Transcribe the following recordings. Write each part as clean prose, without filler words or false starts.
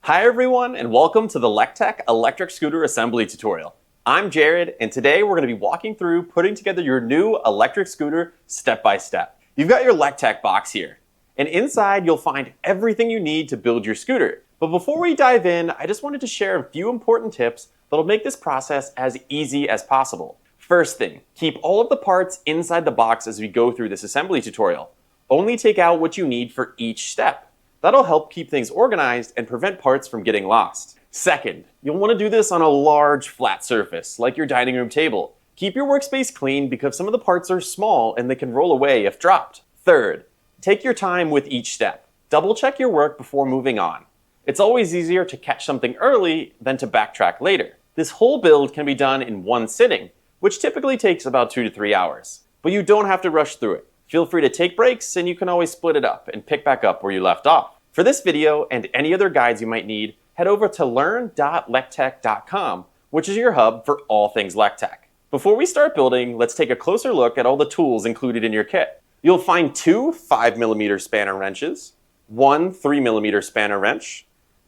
Hi everyone, and welcome to the Lectec Electric Scooter Assembly tutorial. I'm Jared, and today we're going to be walking through putting together your new electric scooter step by step. You've got your Lectec box here, and inside you'll find everything you need to build your scooter. But before we dive in, I just wanted to share a few important tips that'll make this process as easy as possible. First thing, keep all of the parts inside the box as we go through this assembly tutorial. Only take out what you need for each step. That'll help keep things organized and prevent parts from getting lost. Second, you'll want to do this on a large flat surface, like your dining room table. Keep your workspace clean because some of the parts are small and they can roll away if dropped. Third, take your time with each step. Double check your work before moving on. It's always easier to catch something early than to backtrack later. This whole build can be done in one sitting, which typically takes about 2 to 3 hours. But you don't have to rush through it. Feel free to take breaks, and you can always split it up and pick back up where you left off. For this video and any other guides you might need, head over to learn.lectec.com, which is your hub for all things Lectec. Before we start building, let's take a closer look at all the tools included in your kit. You'll find 2 5mm spanner wrenches, 1 3mm spanner wrench,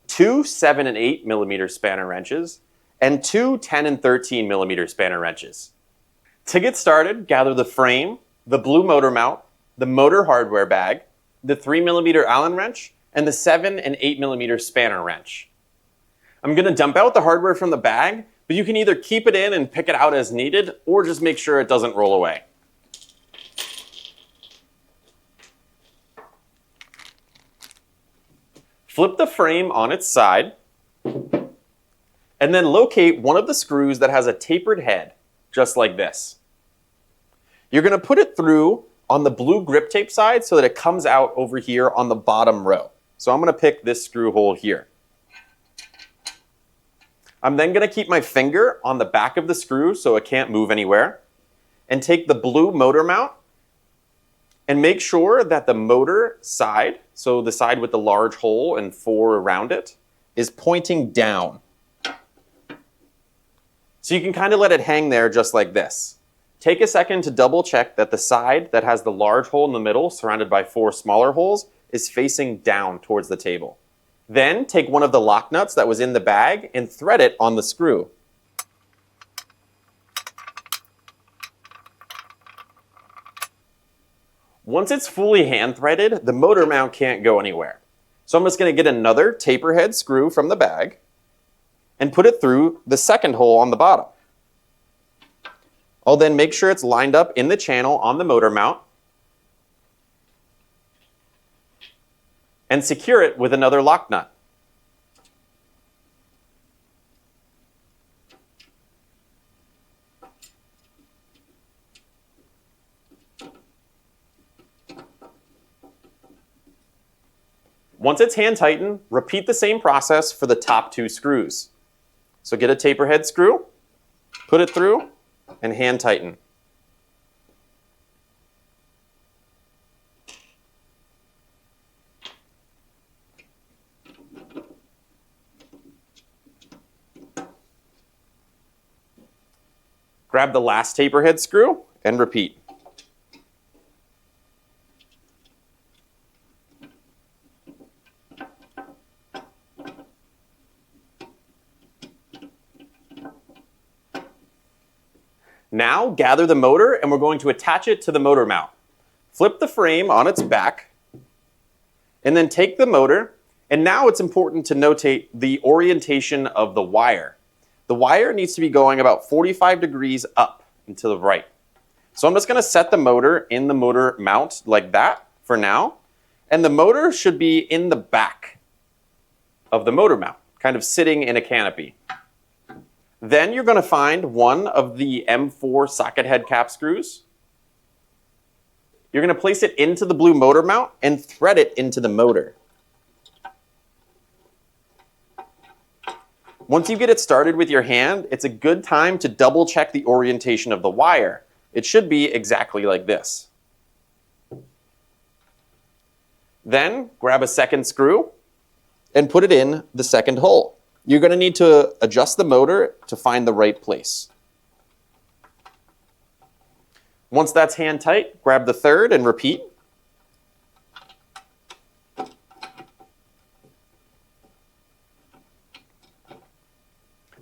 2 7 and 8mm spanner wrenches, and 2 10 and 13mm spanner wrenches. To get started, gather the frame, the blue motor mount, the motor hardware bag, the 3mm Allen wrench, and the 7 and 8mm spanner wrench. I'm going to dump out the hardware from the bag, but you can either keep it in and pick it out as needed, or just make sure it doesn't roll away. Flip the frame on its side, and then locate one of the screws that has a tapered head, just like this. You're going to put it through on the blue grip tape side so that it comes out over here on the bottom row. So I'm going to pick this screw hole here. I'm then going to keep my finger on the back of the screw so it can't move anywhere, and take the blue motor mount and make sure that the motor side, so the side with the large hole and 4 around it, is pointing down. So you can kind of let it hang there just like this. Take a second to double check that the side that has the large hole in the middle, surrounded by 4 smaller holes, is facing down towards the table. Then take one of the lock nuts that was in the bag and thread it on the screw. Once it's fully hand threaded, the motor mount can't go anywhere. So I'm just going to get another taper head screw from the bag and put it through the second hole on the bottom. I'll then make sure it's lined up in the channel on the motor mount and secure it with another lock nut. Once it's hand tightened, repeat the same process for the top 2 screws. So get a taper head screw, put it through, and hand tighten. Grab the last taper head screw and repeat. Now gather the motor and we're going to attach it to the motor mount. Flip the frame on its back and then take the motor, and now it's important to notate the orientation of the wire. The wire needs to be going about 45 degrees up and to the right. So I'm just going to set the motor in the motor mount like that for now, and the motor should be in the back of the motor mount, kind of sitting in a canopy. Then you're going to find one of the M4 socket head cap screws. You're going to place it into the blue motor mount and thread it into the motor. Once you get it started with your hand, it's a good time to double check the orientation of the wire. It should be exactly like this. Then grab a second screw and put it in the second hole. You're going to need to adjust the motor to find the right place. Once that's hand tight, grab the third and repeat.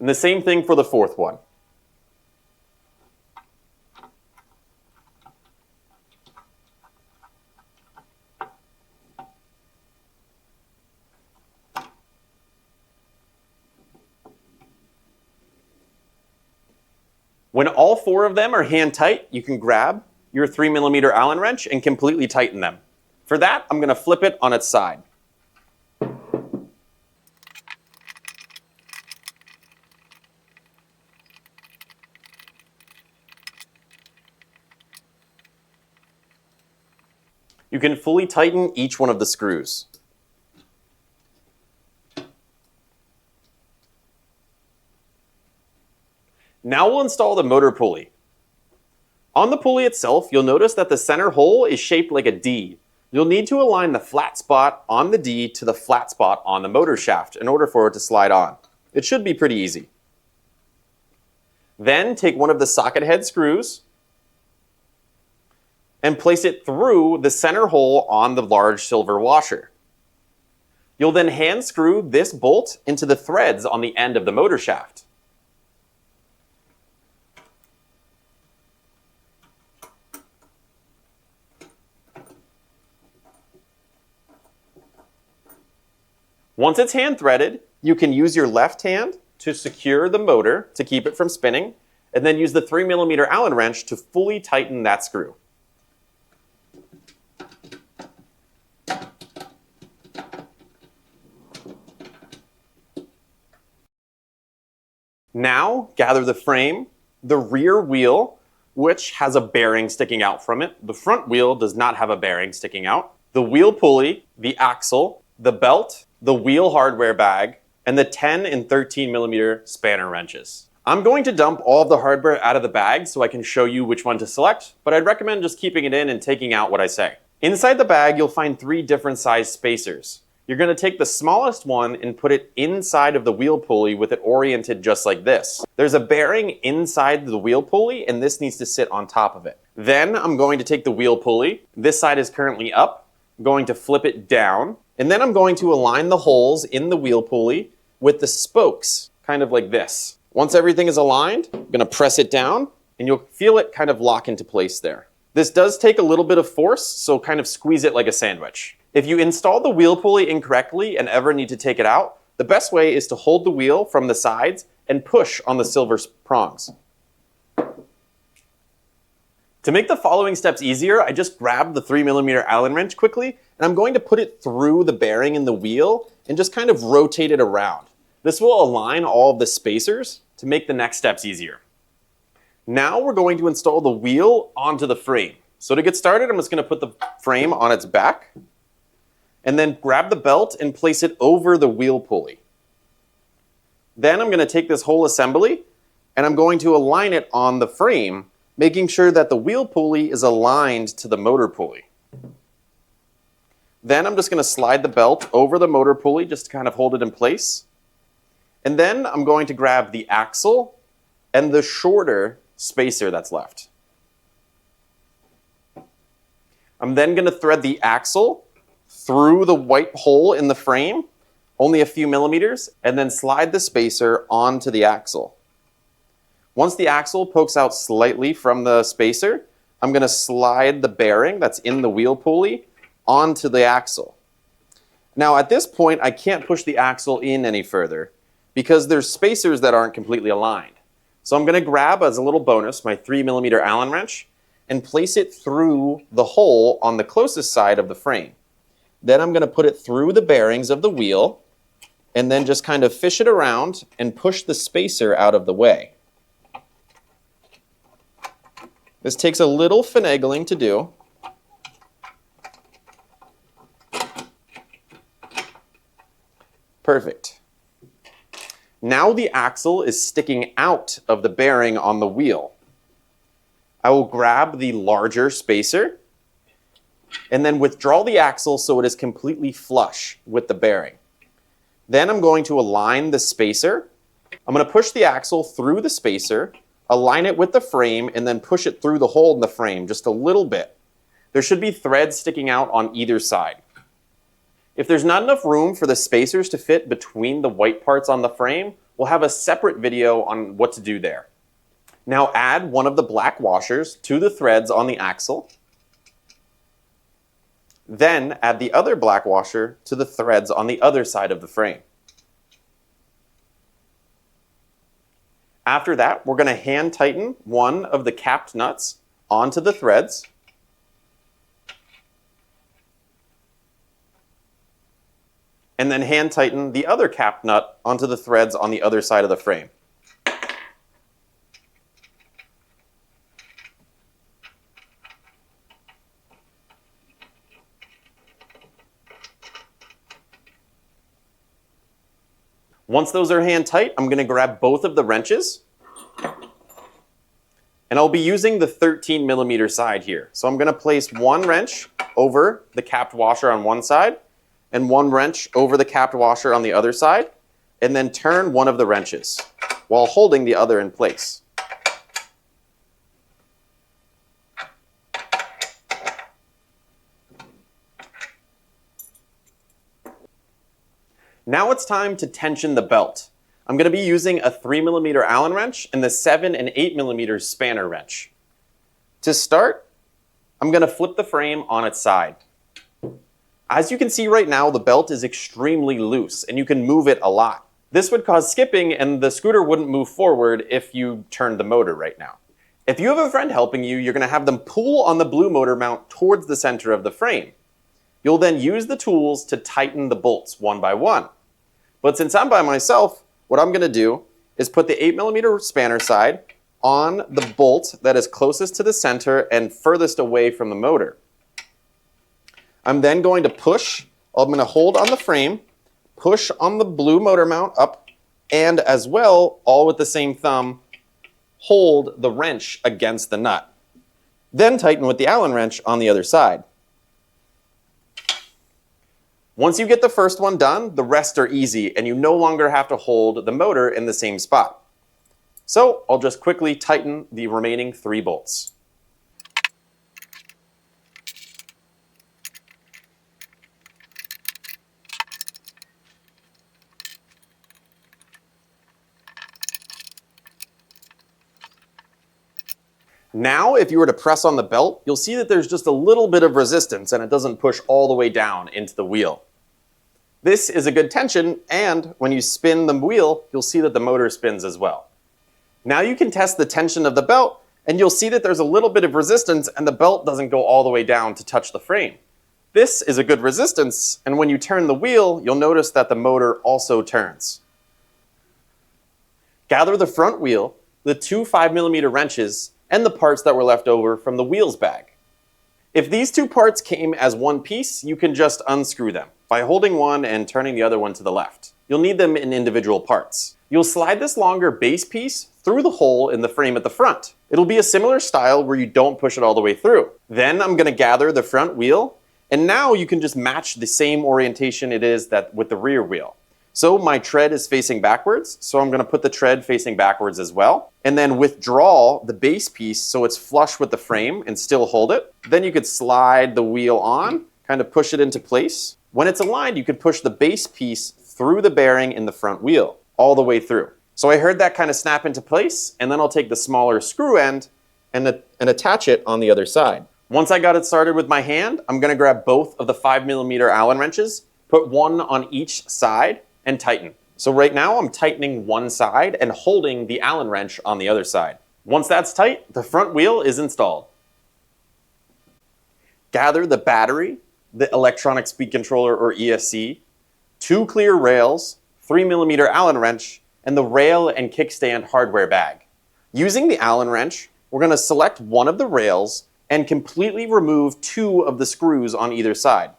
And the same thing for the fourth one. When all four of them are hand tight, you can grab your 3mm Allen wrench and completely tighten them. For that, I'm going to flip it on its side. You can fully tighten each one of the screws. Now we'll install the motor pulley. On the pulley itself, you'll notice that the center hole is shaped like a D. You'll need to align the flat spot on the D to the flat spot on the motor shaft in order for it to slide on. It should be pretty easy. Then take one of the socket head screws and place it through the center hole on the large silver washer. You'll then hand screw this bolt into the threads on the end of the motor shaft. Once it's hand threaded, you can use your left hand to secure the motor to keep it from spinning, and then use the 3mm Allen wrench to fully tighten that screw. Now, gather the frame, the rear wheel, which has a bearing sticking out from it. The front wheel does not have a bearing sticking out. The wheel pulley, the axle, the belt, the wheel hardware bag, and the 10 and 13mm spanner wrenches. I'm going to dump all of the hardware out of the bag so I can show you which one to select, but I'd recommend just keeping it in and taking out what I say. Inside the bag, you'll find 3 different size spacers. You're going to take the smallest one and put it inside of the wheel pulley with it oriented just like this. There's a bearing inside the wheel pulley, and this needs to sit on top of it. Then I'm going to take the wheel pulley. This side is currently up. I'm going to flip it down. And then I'm going to align the holes in the wheel pulley with the spokes, kind of like this. Once everything is aligned, I'm going to press it down, and you'll feel it kind of lock into place there. This does take a little bit of force, so kind of squeeze it like a sandwich. If you install the wheel pulley incorrectly and ever need to take it out, the best way is to hold the wheel from the sides and push on the silver prongs. To make the following steps easier, I just grabbed the 3mm Allen wrench quickly, and I'm going to put it through the bearing in the wheel and just kind of rotate it around. This will align all of the spacers to make the next steps easier. Now we're going to install the wheel onto the frame. So to get started, I'm just going to put the frame on its back, and then grab the belt and place it over the wheel pulley. Then I'm going to take this whole assembly, and I'm going to align it on the frame, making sure that the wheel pulley is aligned to the motor pulley. Then I'm just going to slide the belt over the motor pulley just to kind of hold it in place. And then I'm going to grab the axle and the shorter spacer that's left. I'm then going to thread the axle through the white hole in the frame, only a few millimeters, and then slide the spacer onto the axle. Once the axle pokes out slightly from the spacer, I'm going to slide the bearing that's in the wheel pulley onto the axle. Now at this point, I can't push the axle in any further because there's spacers that aren't completely aligned. So I'm going to grab, as a little bonus, my 3mm Allen wrench and place it through the hole on the closest side of the frame. Then I'm going to put it through the bearings of the wheel and then just kind of fish it around and push the spacer out of the way. This takes a little finagling to do. Perfect. Now the axle is sticking out of the bearing on the wheel. I will grab the larger spacer and then withdraw the axle so it is completely flush with the bearing. Then I'm going to align the spacer. I'm going to push the axle through the spacer, align it with the frame, and then push it through the hole in the frame just a little bit. There should be threads sticking out on either side. If there's not enough room for the spacers to fit between the white parts on the frame, we'll have a separate video on what to do there. Now add one of the black washers to the threads on the axle. Then add the other black washer to the threads on the other side of the frame. After that, we're going to hand tighten one of the capped nuts onto the threads. And then hand tighten the other capped nut onto the threads on the other side of the frame. Once those are hand tight, I'm going to grab both of the wrenches. And I'll be using the 13mm side here. So I'm going to place one wrench over the capped washer on one side and one wrench over the capped washer on the other side, and then turn one of the wrenches while holding the other in place. Now it's time to tension the belt. I'm going to be using a 3mm Allen wrench and the 7 and 8mm spanner wrench. To start, I'm going to flip the frame on its side. As you can see right now, the belt is extremely loose and you can move it a lot. This would cause skipping and the scooter wouldn't move forward if you turned the motor right now. If you have a friend helping you, you're going to have them pull on the blue motor mount towards the center of the frame. You'll then use the tools to tighten the bolts one by one. But since I'm by myself, what I'm going to do is put the 8mm spanner side on the bolt that is closest to the center and furthest away from the motor. I'm then going to I'm going to hold on the frame, push on the blue motor mount up, and as well, all with the same thumb, hold the wrench against the nut. Then tighten with the Allen wrench on the other side. Once you get the first one done, the rest are easy and you no longer have to hold the motor in the same spot. So I'll just quickly tighten the remaining 3 bolts. Now, if you were to press on the belt, you'll see that there's just a little bit of resistance and it doesn't push all the way down into the wheel. This is a good tension, and when you spin the wheel, you'll see that the motor spins as well. Now you can test the tension of the belt, and you'll see that there's a little bit of resistance and the belt doesn't go all the way down to touch the frame. This is a good resistance, and when you turn the wheel, you'll notice that the motor also turns. Gather the front wheel, the 2 5mm wrenches, and the parts that were left over from the wheels bag. If these 2 parts came as one piece, you can just unscrew them by holding one and turning the other one to the left. You'll need them in individual parts. You'll slide this longer base piece through the hole in the frame at the front. It'll be a similar style where you don't push it all the way through. Then I'm going to gather the front wheel, and now you can just match the same orientation it is that with the rear wheel. So my tread is facing backwards, so I'm going to put the tread facing backwards as well. And then withdraw the base piece so it's flush with the frame and still hold it. Then you could slide the wheel on, kind of push it into place. When it's aligned, you could push the base piece through the bearing in the front wheel, all the way through. So I heard that kind of snap into place, and then I'll take the smaller screw end and attach it on the other side. Once I got it started with my hand, I'm going to grab both of the 5mm Allen wrenches, put one on each side, and tighten. So right now I'm tightening one side and holding the Allen wrench on the other side. Once that's tight, the front wheel is installed. Gather the battery, the electronic speed controller or ESC, 2 clear rails, 3mm Allen wrench, and the rail and kickstand hardware bag. Using the Allen wrench, we're going to select one of the rails and completely remove 2 of the screws on either side.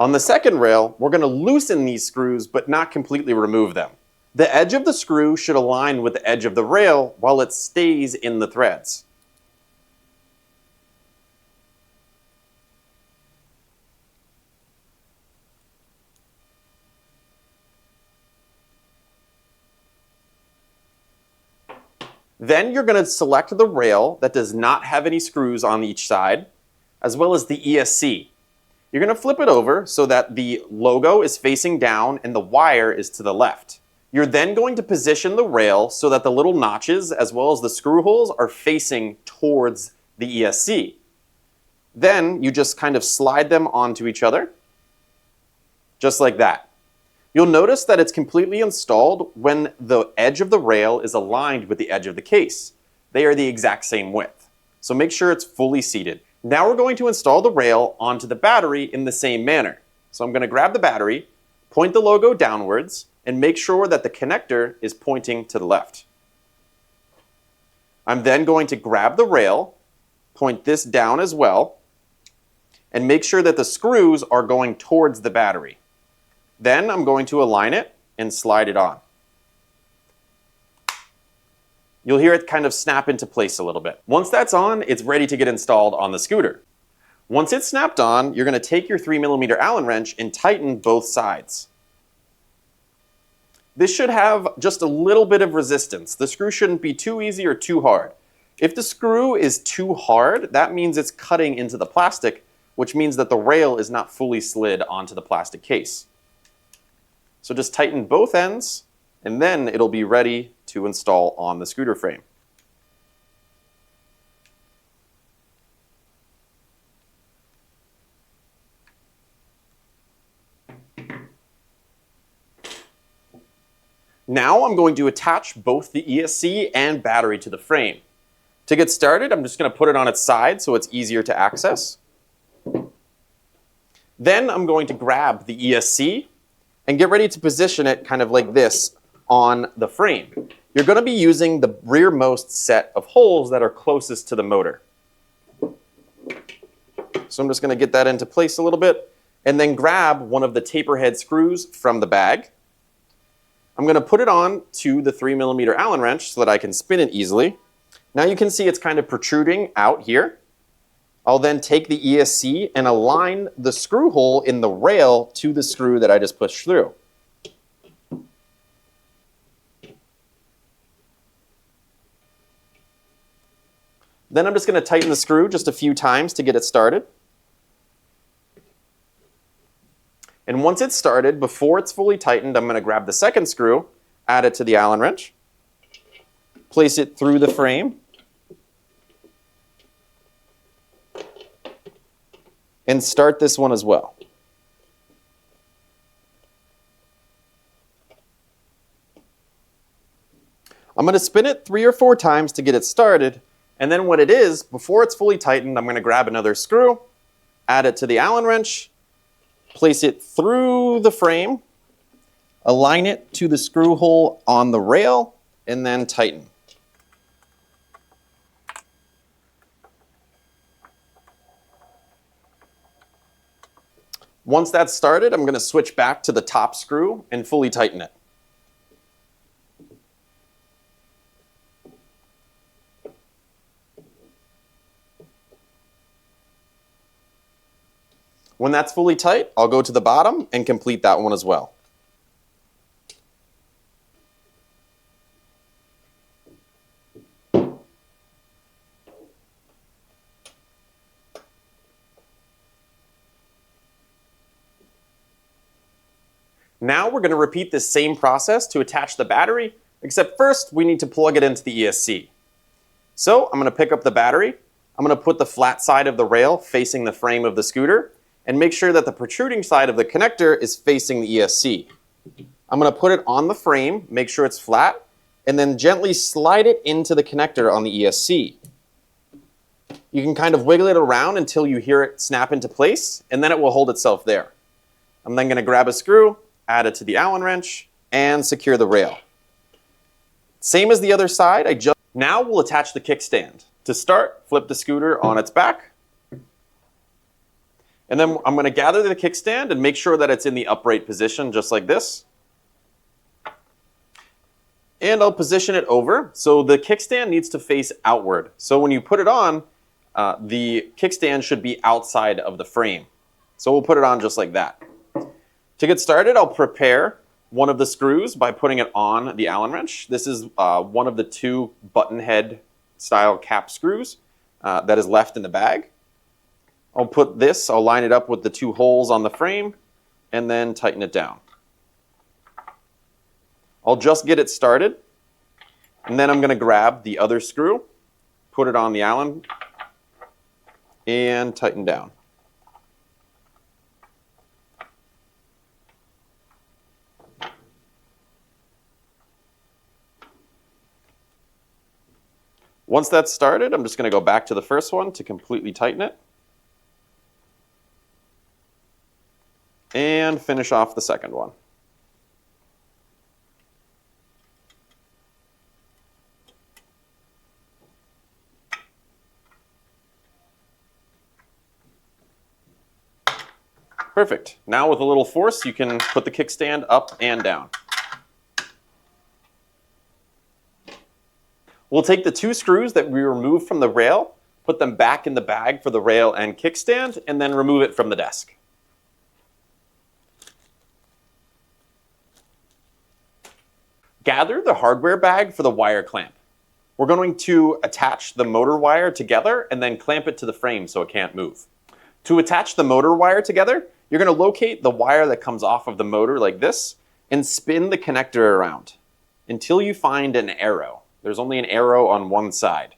On the second rail, we're going to loosen these screws but not completely remove them. The edge of the screw should align with the edge of the rail while it stays in the threads. Then you're going to select the rail that does not have any screws on each side, as well as the ESC. You're going to flip it over so that the logo is facing down and the wire is to the left. You're then going to position the rail so that the little notches as well as the screw holes are facing towards the ESC. Then you just kind of slide them onto each other, just like that. You'll notice that it's completely installed when the edge of the rail is aligned with the edge of the case. They are the exact same width. So make sure it's fully seated. Now we're going to install the rail onto the battery in the same manner. So I'm going to grab the battery, point the logo downwards, and make sure that the connector is pointing to the left. I'm then going to grab the rail, point this down as well, and make sure that the screws are going towards the battery. Then I'm going to align it and slide it on. You'll hear it kind of snap into place a little bit. Once that's on, it's ready to get installed on the scooter. Once it's snapped on, you're going to take your 3mm Allen wrench and tighten both sides. This should have just a little bit of resistance. The screw shouldn't be too easy or too hard. If the screw is too hard, that means it's cutting into the plastic, which means that the rail is not fully slid onto the plastic case. So just tighten both ends, and then it'll be ready to install on the scooter frame. Now I'm going to attach both the ESC and battery to the frame. To get started, I'm just going to put it on its side so it's easier to access. Then I'm going to grab the ESC and get ready to position it kind of like this on the frame. You're going to be using the rearmost set of holes that are closest to the motor. So I'm just going to get that into place a little bit and then grab one of the taper head screws from the bag. I'm going to put it on to the 3mm Allen wrench so that I can spin it easily. Now you can see it's kind of protruding out here. I'll then take the ESC and align the screw hole in the rail to the screw that I just pushed through. Then I'm just going to tighten the screw just a few times to get it started. And once it's started, before it's fully tightened, I'm going to grab the second screw, add it to the Allen wrench, place it through the frame, and start this one as well. I'm going to spin it 3 or 4 times to get it started, and then what it is, before it's fully tightened, I'm going to grab another screw, add it to the Allen wrench, place it through the frame, align it to the screw hole on the rail, and then tighten. Once that's started, I'm going to switch back to the top screw and fully tighten it. When that's fully tight, I'll go to the bottom and complete that one as well. Now we're going to repeat this same process to attach the battery, except first we need to plug it into the ESC. So I'm going to pick up the battery, I'm going to put the flat side of the rail facing the frame of the scooter, and make sure that the protruding side of the connector is facing the ESC. I'm going to put it on the frame, make sure it's flat, and then gently slide it into the connector on the ESC. You can kind of wiggle it around until you hear it snap into place, and then it will hold itself there. I'm then going to grab a screw, add it to the Allen wrench, and secure the rail. Same as the other side, now we'll attach the kickstand. To start, flip the scooter on its back, and then I'm going to gather the kickstand and make sure that it's in the upright position, just like this. And I'll position it over. So the kickstand needs to face outward. So when you put it on, the kickstand should be outside of the frame. So we'll put it on just like that. To get started, I'll prepare one of the screws by putting it on the Allen wrench. This is one of the 2 button head style cap screws that is left in the bag. I'll line it up with the 2 holes on the frame and then tighten it down. I'll just get it started, and then I'm going to grab the other screw, put it on the Allen, and tighten down. Once that's started, I'm just going to go back to the first one to completely tighten it. And finish off the second one. Perfect. Now with a little force, you can put the kickstand up and down. We'll take the 2 screws that we removed from the rail, put them back in the bag for the rail and kickstand, and then remove it from the desk. Gather the hardware bag for the wire clamp. We're going to attach the motor wire together and then clamp it to the frame so it can't move. To attach the motor wire together, you're going to locate the wire that comes off of the motor like this and spin the connector around until you find an arrow. There's only an arrow on one side.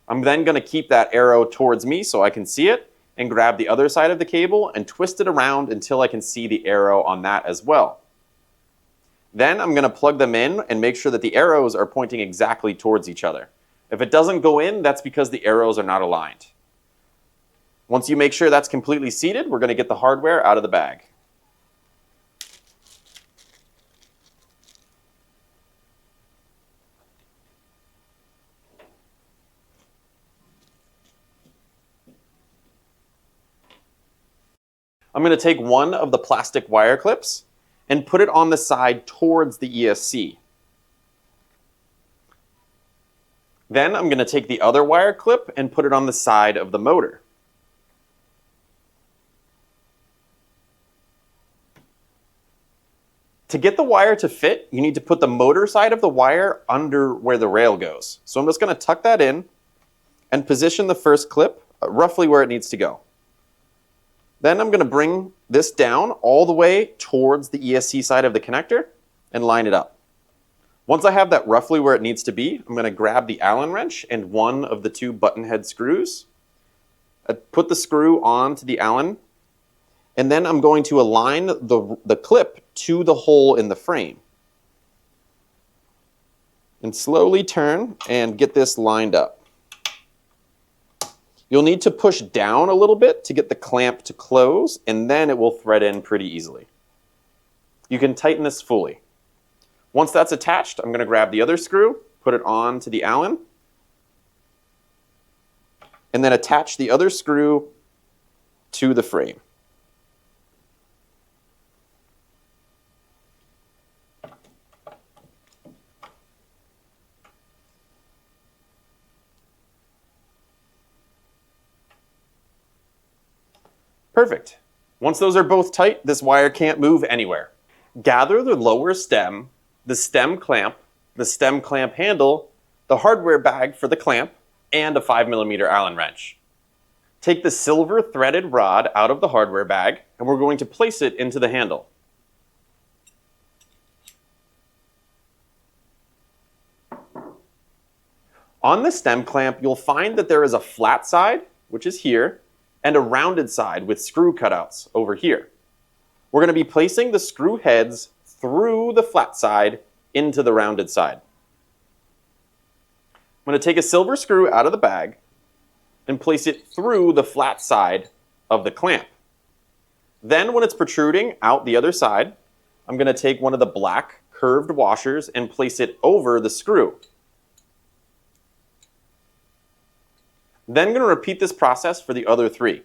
I'm then going to keep that arrow towards me so I can see it and grab the other side of the cable and twist it around until I can see the arrow on that as well. Then I'm going to plug them in and make sure that the arrows are pointing exactly towards each other. If it doesn't go in, that's because the arrows are not aligned. Once you make sure that's completely seated, we're going to get the hardware out of the bag. I'm going to take one of the plastic wire clips and put it on the side towards the ESC. Then I'm going to take the other wire clip and put it on the side of the motor. To get the wire to fit, you need to put the motor side of the wire under where the rail goes. So I'm just going to tuck that in and position the first clip roughly where it needs to go. Then I'm going to bring this down all the way towards the ESC side of the connector and line it up. Once I have that roughly where it needs to be, I'm going to grab the Allen wrench and one of the 2 button head screws. Put the screw onto the Allen, and then I'm going to align the clip to the hole in the frame. And slowly turn and get this lined up. You'll need to push down a little bit to get the clamp to close, and then it will thread in pretty easily. You can tighten this fully. Once that's attached, I'm going to grab the other screw, put it on to the Allen, and then attach the other screw to the frame. Perfect. Once those are both tight, this wire can't move anywhere. Gather the lower stem, the stem clamp handle, the hardware bag for the clamp, and a 5mm Allen wrench. Take the silver threaded rod out of the hardware bag, and we're going to place it into the handle. On the stem clamp, you'll find that there is a flat side, which is here, and a rounded side with screw cutouts over here. We're going to be placing the screw heads through the flat side into the rounded side. I'm going to take a silver screw out of the bag and place it through the flat side of the clamp. Then when it's protruding out the other side, I'm going to take one of the black curved washers and place it over the screw. Then I'm going to repeat this process for the other 3.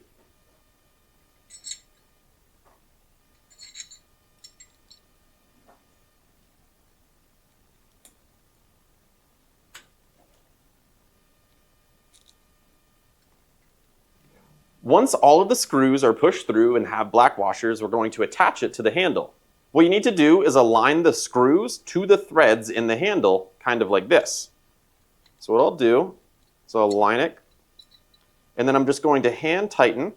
Once all of the screws are pushed through and have black washers, we're going to attach it to the handle. What you need to do is align the screws to the threads in the handle, kind of like this. So what I'll do is I'll align it, and then I'm just going to hand tighten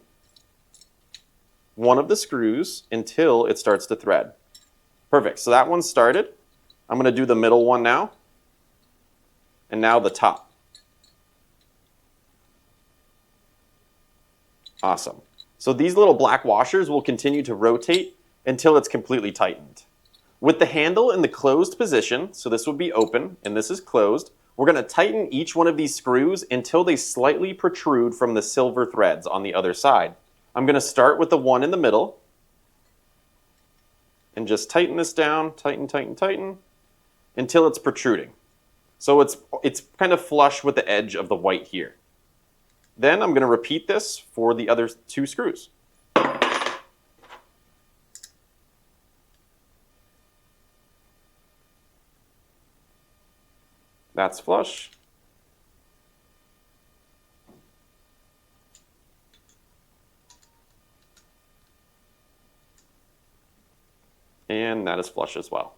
one of the screws until it starts to thread. Perfect, so that one's started. I'm going to do the middle one now, and now the top. Awesome. So these little black washers will continue to rotate until it's completely tightened. With the handle in the closed position, so this would be open and this is closed, we're going to tighten each one of these screws until they slightly protrude from the silver threads on the other side. I'm going to start with the one in the middle and just tighten this down, tighten, tighten, tighten, until it's protruding. So it's kind of flush with the edge of the white here. Then I'm going to repeat this for the other two screws. That's flush. And that is flush as well.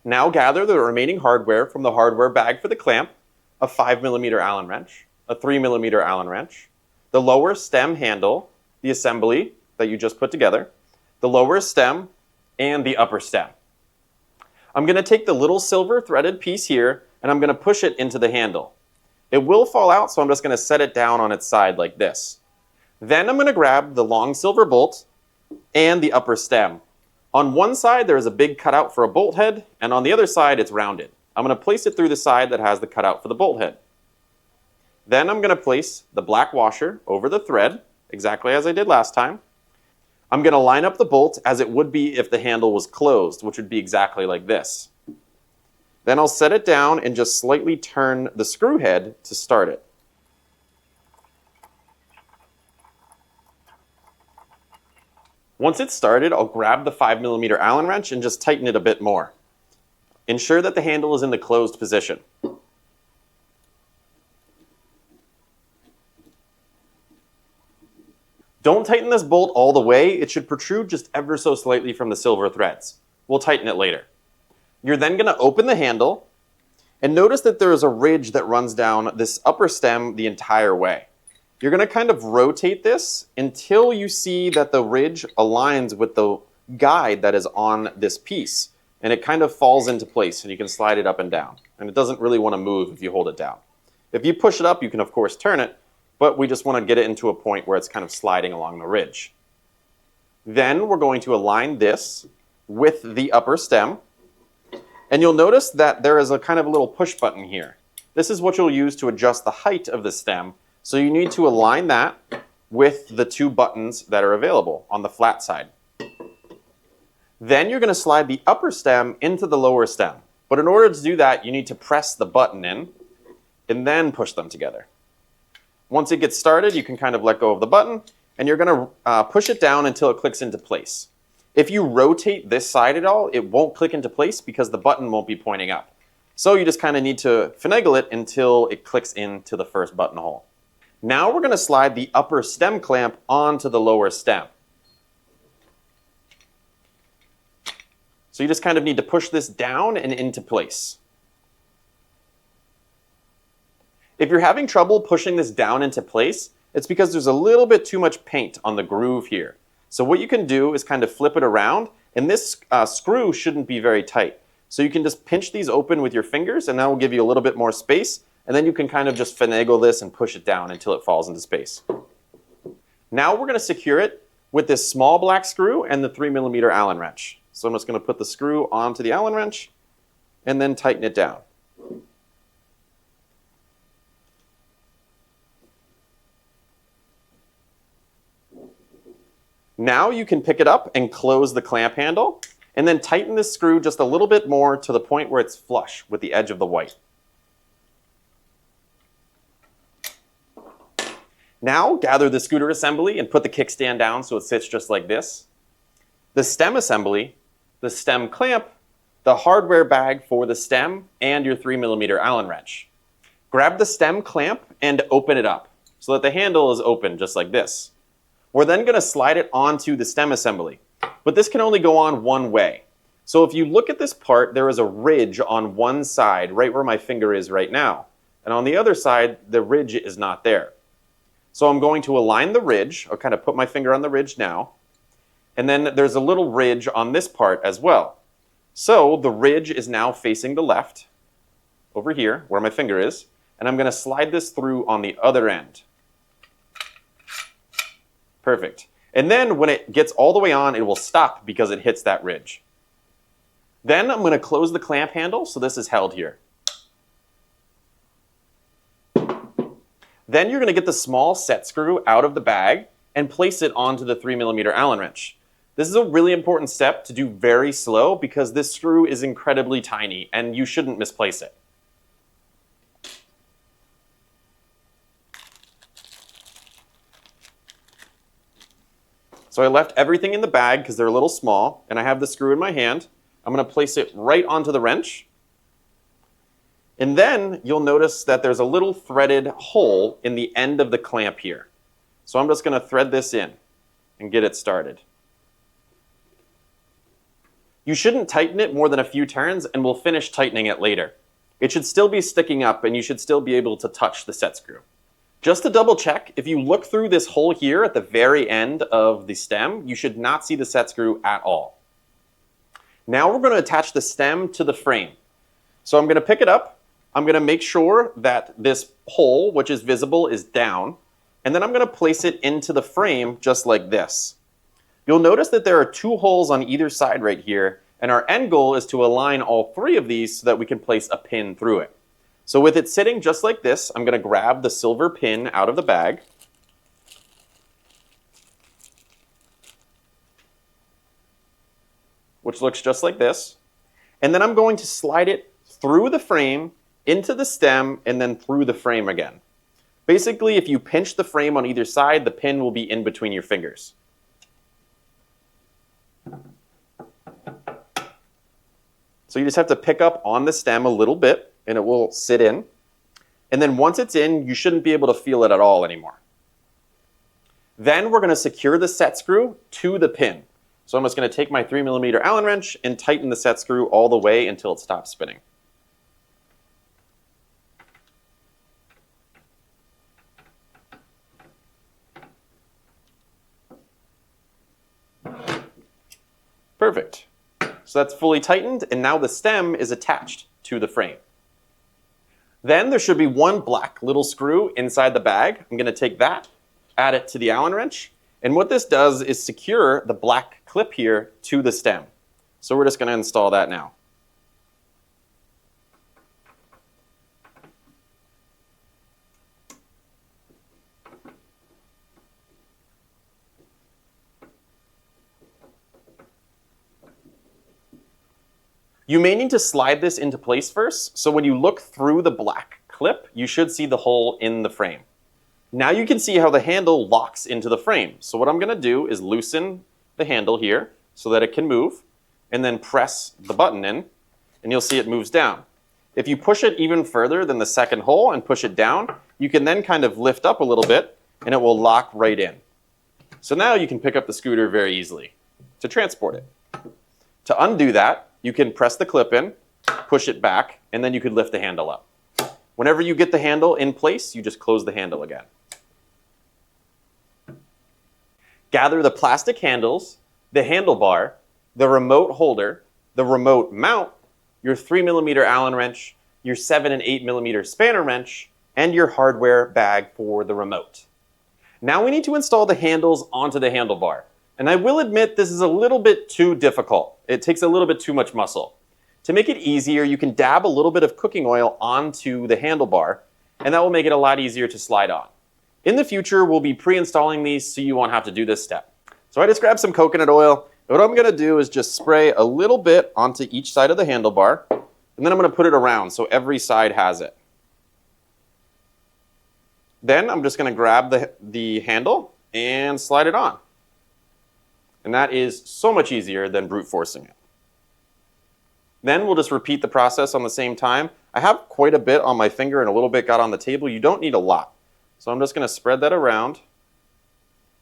Now gather the remaining hardware from the hardware bag for the clamp, a 5mm Allen wrench, a 3mm Allen wrench, the lower stem handle, the assembly that you just put together, the lower stem, and the upper stem. I'm going to take the little silver threaded piece here and I'm going to push it into the handle. It will fall out, so I'm just going to set it down on its side like this. Then I'm going to grab the long silver bolt and the upper stem. On one side there is a big cutout for a bolt head, and on the other side it's rounded. I'm going to place it through the side that has the cutout for the bolt head. Then I'm going to place the black washer over the thread, exactly as I did last time. I'm going to line up the bolt as it would be if the handle was closed, which would be exactly like this. Then I'll set it down and just slightly turn the screw head to start it. Once it's started, I'll grab the 5mm Allen wrench and just tighten it a bit more. Ensure that the handle is in the closed position. Don't tighten this bolt all the way. It should protrude just ever so slightly from the silver threads. We'll tighten it later. You're then going to open the handle and notice that there is a ridge that runs down this upper stem the entire way. You're going to kind of rotate this until you see that the ridge aligns with the guide that is on this piece, and it kind of falls into place and you can slide it up and down. And it doesn't really want to move if you hold it down. If you push it up, you can of course turn it, but we just want to get it into a point where it's kind of sliding along the ridge. Then we're going to align this with the upper stem, and you'll notice that there is a kind of a little push button here. This is what you'll use to adjust the height of the stem, so you need to align that with the two buttons that are available on the flat side. Then you're going to slide the upper stem into the lower stem, but in order to do that you need to press the button in and then push them together. Once it gets started, you can kind of let go of the button, and you're going to push it down until it clicks into place. If you rotate this side at all, it won't click into place because the button won't be pointing up. So you just kind of need to finagle it until it clicks into the first buttonhole. Now we're going to slide the upper stem clamp onto the lower stem. So you just kind of need to push this down and into place. If you're having trouble pushing this down into place, it's because there's a little bit too much paint on the groove here. So what you can do is kind of flip it around, and this screw shouldn't be very tight. So you can just pinch these open with your fingers, and that will give you a little bit more space, and then you can kind of just finagle this and push it down until it falls into space. Now we're going to secure it with this small black screw and the 3mm Allen wrench. So I'm just going to put the screw onto the Allen wrench and then tighten it down. Now you can pick it up and close the clamp handle, and then tighten this screw just a little bit more to the point where it's flush with the edge of the white. Now gather the scooter assembly and put the kickstand down so it sits just like this. The stem assembly, the stem clamp, the hardware bag for the stem, and your 3mm Allen wrench. Grab the stem clamp and open it up so that the handle is open just like this. We're then going to slide it onto the stem assembly. but this can only go on one way. So if you look at this part, there is a ridge on one side, right where my finger is right now. And on the other side, the ridge is not there. So I'm going to align the ridge. I'll kind of put my finger on the ridge now. And then there's a little ridge on this part as well. So the ridge is now facing the left, over here, where my finger is. And I'm going to slide this through on the other end. Perfect. And then when it gets all the way on, it will stop because it hits that ridge. Then I'm going to close the clamp handle, so this is held here. Then you're going to get the small set screw out of the bag and place it onto the 3mm Allen wrench. This is a really important step to do very slow because this screw is incredibly tiny and you shouldn't misplace it. So I left everything in the bag because they're a little small, and I have the screw in my hand. I'm going to place it right onto the wrench. And then you'll notice that there's a little threaded hole in the end of the clamp here. So I'm just going to thread this in and get it started. You shouldn't tighten it more than a few turns, and we'll finish tightening it later. It should still be sticking up, and you should still be able to touch the set screw. Just to double check, if you look through this hole here at the very end of the stem, you should not see the set screw at all. Now we're going to attach the stem to the frame. So I'm going to pick it up. I'm going to make sure that this hole, which is visible, is down. And then I'm going to place it into the frame just like this. You'll notice that there are two holes on either side right here. And our end goal is to align all three of these so that we can place a pin through it. So with it sitting just like this, I'm going to grab the silver pin out of the bag. Which looks just like this. And then I'm going to slide it through the frame, into the stem, and then through the frame again. Basically, if you pinch the frame on either side, the pin will be in between your fingers. So you just have to pick up on the stem a little bit, and it will sit in. And then once it's in, you shouldn't be able to feel it at all anymore. Then we're going to secure the set screw to the pin. So I'm just going to take my 3mm Allen wrench and tighten the set screw all the way until it stops spinning. Perfect. So that's fully tightened, and now the stem is attached to the frame. Then there should be one black little screw inside the bag. I'm going to take that, add it to the Allen wrench, and what this does is secure the black clip here to the stem. So we're just going to install that now. You may need to slide this into place first, so when you look through the black clip, you should see the hole in the frame. Now you can see how the handle locks into the frame. So what I'm going to do is loosen the handle here so that it can move, and then press the button in, and you'll see it moves down. If you push it even further than the second hole and push it down, you can then kind of lift up a little bit, and it will lock right in. So now you can pick up the scooter very easily to transport it. To undo that, you can press the clip in, push it back, and then you could lift the handle up. Whenever you get the handle in place, you just close the handle again. Gather the plastic handles, the handlebar, the remote holder, the remote mount, your 3mm Allen wrench, your 7 and 8mm spanner wrench, and your hardware bag for the remote. Now we need to install the handles onto the handlebar. And I will admit this is a little bit too difficult. It takes a little bit too much muscle. To make it easier, you can dab a little bit of cooking oil onto the handlebar, and that will make it a lot easier to slide on. In the future, we'll be pre-installing these so you won't have to do this step. So I just grabbed some coconut oil. What I'm going to do is just spray a little bit onto each side of the handlebar, and then I'm going to put it around so every side has it. Then I'm just going to grab the handle and slide it on. And that is so much easier than brute forcing it. Then we'll just repeat the process on the same time. I have quite a bit on my finger and a little bit got on the table. You don't need a lot. So I'm just going to spread that around.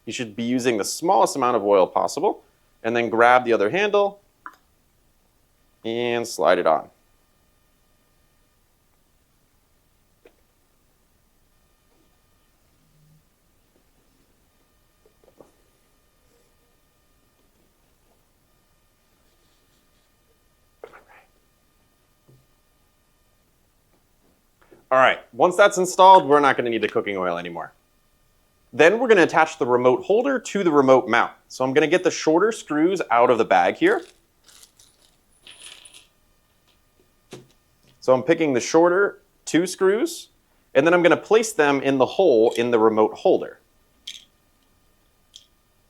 You should be using the smallest amount of oil possible. and then grab the other handle and slide it on. All right, once that's installed, we're not going to need the cooking oil anymore. Then we're going to attach the remote holder to the remote mount. So I'm going to get the shorter screws out of the bag here. So I'm picking the shorter 2 screws, and then I'm going to place them in the hole in the remote holder.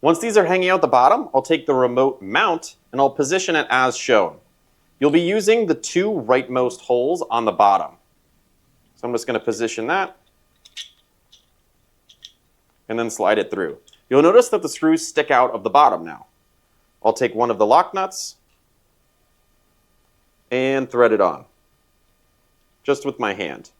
Once these are hanging out the bottom, I'll take the remote mount and I'll position it as shown. You'll be using the 2 rightmost holes on the bottom. So I'm just going to position that and then slide it through. You'll notice that the screws stick out of the bottom now. I'll take one of the lock nuts and thread it on, just with my hand.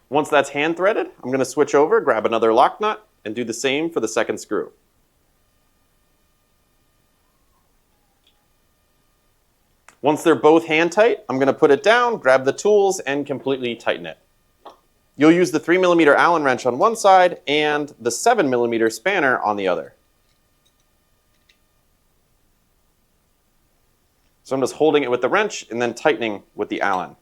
Once that's hand threaded, I'm going to switch over, grab another lock nut, and do the same for the second screw. Once they're both hand tight, I'm going to put it down, grab the tools, and completely tighten it. You'll use the 3mm Allen wrench on one side and the 7mm spanner on the other. So I'm just holding it with the wrench and then tightening with the Allen.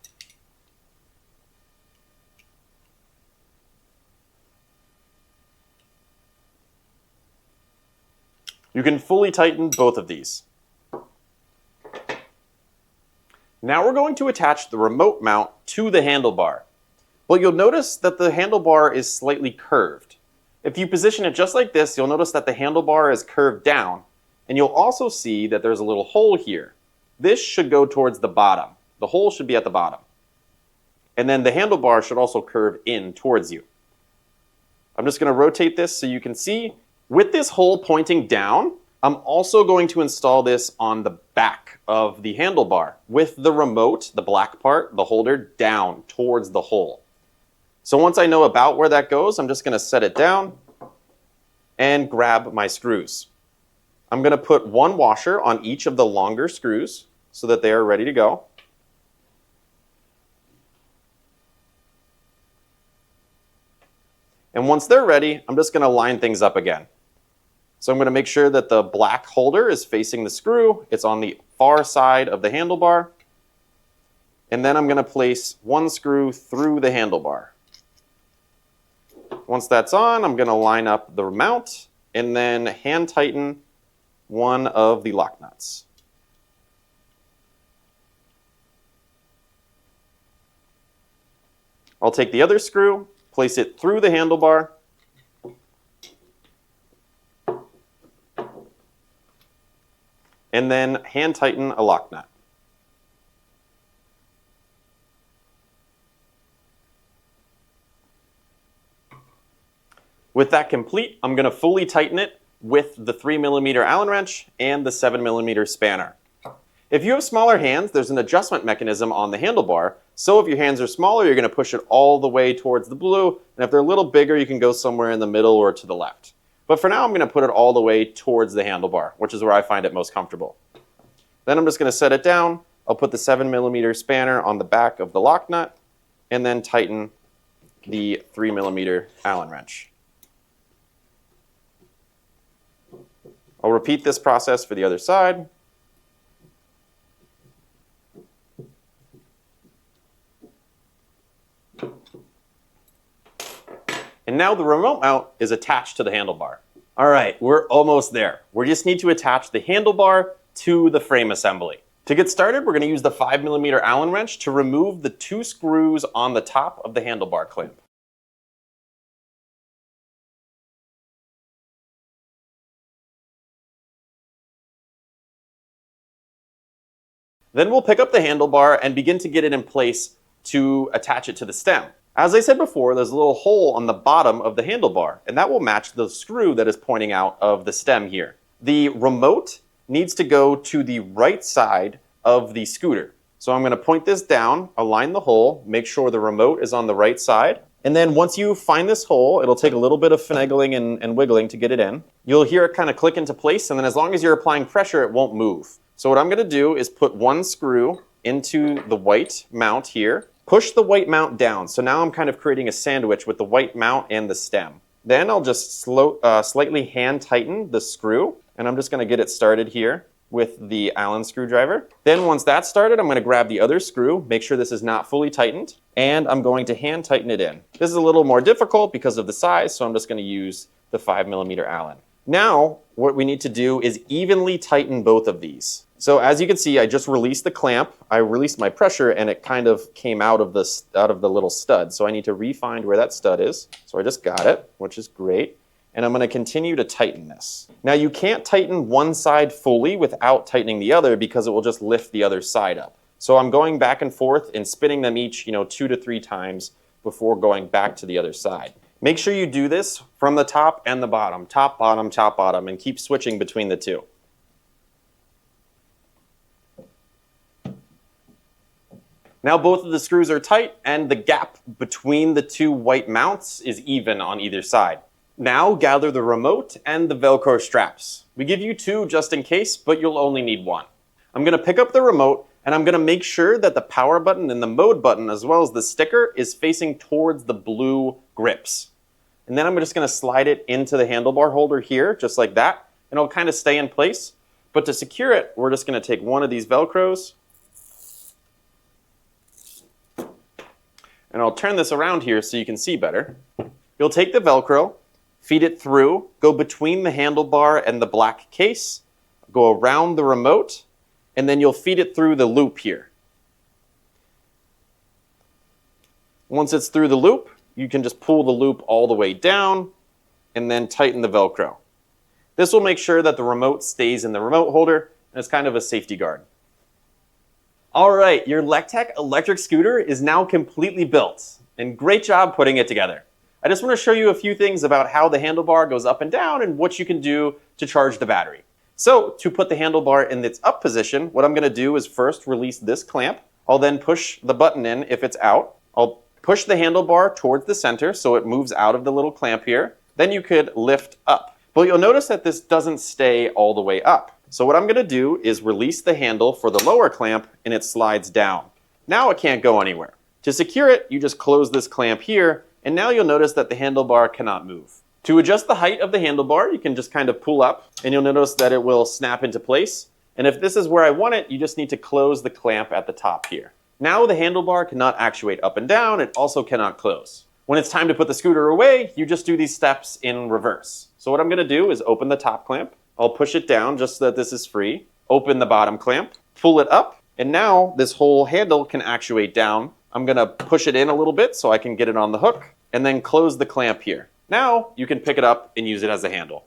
You can fully tighten both of these. Now we're going to attach the remote mount to the handlebar. But you'll notice that the handlebar is slightly curved. If you position it just like this, you'll notice that the handlebar is curved down, and you'll also see that there's a little hole here. This should go towards the bottom. The hole should be at the bottom. And then the handlebar should also curve in towards you. I'm just going to rotate this so you can see. With this hole pointing down, I'm also going to install this on the back of the handlebar with the remote, the black part, the holder, down towards the hole. So once I know about where that goes, I'm just going to set it down and grab my screws. I'm going to put 1 washer on each of the longer screws so that they are ready to go. And once they're ready, I'm just going to line things up again. So I'm going to make sure that the black holder is facing the screw. It's on the far side of the handlebar. And then I'm going to place 1 screw through the handlebar. Once that's on, I'm going to line up the mount and then hand tighten 1 of the lock nuts. I'll take the other screw, place it through the handlebar, and then hand tighten a lock nut. With that complete, I'm going to fully tighten it with the 3mm Allen wrench and the 7mm spanner. If you have smaller hands, there's an adjustment mechanism on the handlebar. So if your hands are smaller, you're going to push it all the way towards the blue. And if they're a little bigger, you can go somewhere in the middle or to the left. But for now, I'm going to put it all the way towards the handlebar, which is where I find it most comfortable. Then I'm just going to set it down. I'll put the 7mm spanner on the back of the lock nut and then tighten the 3mm Allen wrench. I'll repeat this process for the other side. And now the remote mount is attached to the handlebar. All right, we're almost there. We just need to attach the handlebar to the frame assembly. To get started, we're going to use the 5mm Allen wrench to remove the 2 screws on the top of the handlebar clamp. Then we'll pick up the handlebar and begin to get it in place to attach it to the stem. As I said before, there's a little hole on the bottom of the handlebar, and that will match the screw that is pointing out of the stem here. The remote needs to go to the right side of the scooter. So I'm going to point this down, align the hole, make sure the remote is on the right side. And then once you find this hole, it'll take a little bit of finagling and wiggling to get it in. You'll hear it kind of click into place, and then as long as you're applying pressure, it won't move. So what I'm going to do is put one screw into the white mount here, push the white mount down. So now I'm kind of creating a sandwich with the white mount and the stem. Then I'll just slightly hand tighten the screw, and I'm just going to get it started here with the Allen screwdriver. Then once that's started, I'm going to grab the other screw, make sure this is not fully tightened, and I'm going to hand tighten it in. This is a little more difficult because of the size, so I'm just going to use the 5mm Allen. Now, what we need to do is evenly tighten both of these. So as you can see, I just released the clamp, I released my pressure, and it kind of came out of the little stud. So I need to re-find where that stud is. So I just got it, which is great. And I'm going to continue to tighten this. Now you can't tighten one side fully without tightening the other because it will just lift the other side up. So I'm going back and forth and spinning them each 2 to 3 times before going back to the other side. Make sure you do this from the top and the bottom, top, bottom, and keep switching between the two. Now both of the screws are tight and the gap between the two white mounts is even on either side. Now gather the remote and the Velcro straps. We give you 2 just in case, but you'll only need 1. I'm going to pick up the remote and I'm going to make sure that the power button and the mode button as well as the sticker is facing towards the blue grips. And then I'm just going to slide it into the handlebar holder here, just like that, and it'll kind of stay in place. But to secure it, we're just going to take one of these Velcros, and I'll turn this around here so you can see better. You'll take the Velcro, feed it through, go between the handlebar and the black case, go around the remote, and then you'll feed it through the loop here. Once it's through the loop, you can just pull the loop all the way down and then tighten the Velcro. This will make sure that the remote stays in the remote holder and it's kind of a safety guard. All right, your Lectec electric scooter is now completely built, and great job putting it together. I just want to show you a few things about how the handlebar goes up and down and what you can do to charge the battery. So to put the handlebar in its up position, what I'm going to do is first release this clamp. I'll then push the button in if it's out. I'll push the handlebar towards the center so it moves out of the little clamp here. Then you could lift up. But you'll notice that this doesn't stay all the way up. So what I'm going to do is release the handle for the lower clamp and it slides down. Now it can't go anywhere. To secure it, you just close this clamp here, and now you'll notice that the handlebar cannot move. To adjust the height of the handlebar, you can just kind of pull up, and you'll notice that it will snap into place. And if this is where I want it, you just need to close the clamp at the top here. Now the handlebar cannot actuate up and down, it also cannot close. When it's time to put the scooter away, you just do these steps in reverse. So what I'm going to do is open the top clamp, I'll push it down just so that this is free, open the bottom clamp, pull it up, and now this whole handle can actuate down. I'm going to push it in a little bit so I can get it on the hook, and then close the clamp here. Now you can pick it up and use it as a handle.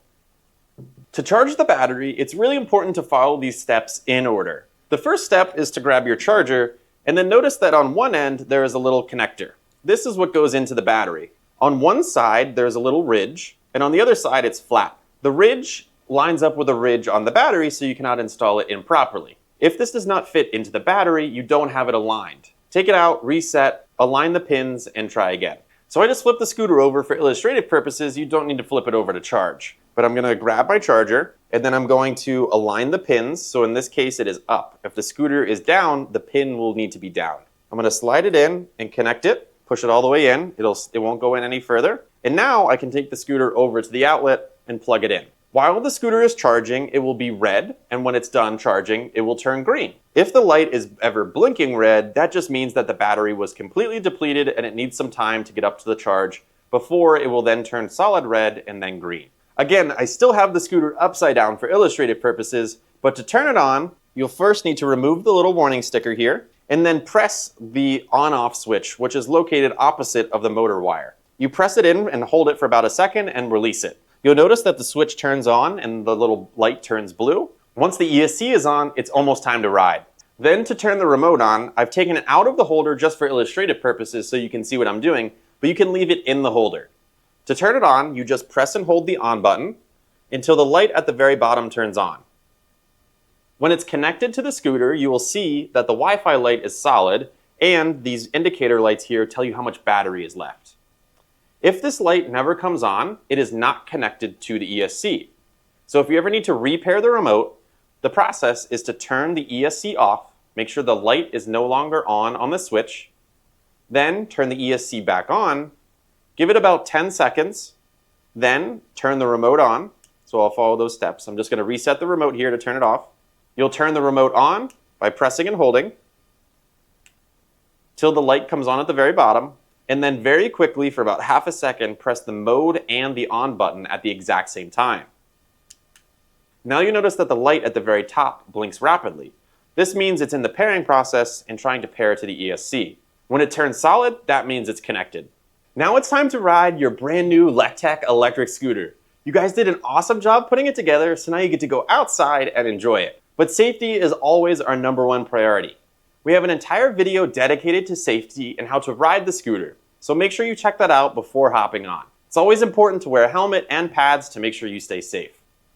To charge the battery, it's really important to follow these steps in order. The first step is to grab your charger, and then notice that on one end there is a little connector. This is what goes into the battery. On one side there's a little ridge, and on the other side it's flat. The ridge lines up with a ridge on the battery, so you cannot install it improperly. If this does not fit into the battery, you don't have it aligned. Take it out, reset, align the pins, and try again. So I just flipped the scooter over for illustrative purposes. You don't need to flip it over to charge. But I'm going to grab my charger, and then I'm going to align the pins. So in this case, it is up. If the scooter is down, the pin will need to be down. I'm going to slide it in and connect it, push it all the way in. It won't go in any further. And now I can take the scooter over to the outlet and plug it in. While the scooter is charging, it will be red, and when it's done charging, it will turn green. If the light is ever blinking red, that just means that the battery was completely depleted and it needs some time to get up to the charge before it will then turn solid red and then green. Again, I still have the scooter upside down for illustrative purposes, but to turn it on, you'll first need to remove the little warning sticker here, and then press the on-off switch, which is located opposite of the motor wire. You press it in and hold it for about a second and release it. You'll notice that the switch turns on and the little light turns blue. Once the ESC is on, it's almost time to ride. Then to turn the remote on, I've taken it out of the holder just for illustrative purposes so you can see what I'm doing, but you can leave it in the holder. To turn it on, you just press and hold the on button until the light at the very bottom turns on. When it's connected to the scooter, you will see that the Wi-Fi light is solid, and these indicator lights here tell you how much battery is left. If this light never comes on, it is not connected to the ESC. So if you ever need to repair the remote, the process is to turn the ESC off, make sure the light is no longer on the switch, then turn the ESC back on, give it about 10 seconds, then turn the remote on. So I'll follow those steps. I'm just going to reset the remote here to turn it off. You'll turn the remote on by pressing and holding till the light comes on at the very bottom, and then very quickly for about half a second press the mode and the on button at the exact same time. Now you notice that the light at the very top blinks rapidly. This means it's in the pairing process and trying to pair to the ESC. When it turns solid, that means it's connected. Now it's time to ride your brand new Lectec electric scooter. You guys did an awesome job putting it together, so now you get to go outside and enjoy it. But safety is always our #1 priority. We have an entire video dedicated to safety and how to ride the scooter, so make sure you check that out before hopping on. It's always important to wear a helmet and pads to make sure you stay safe.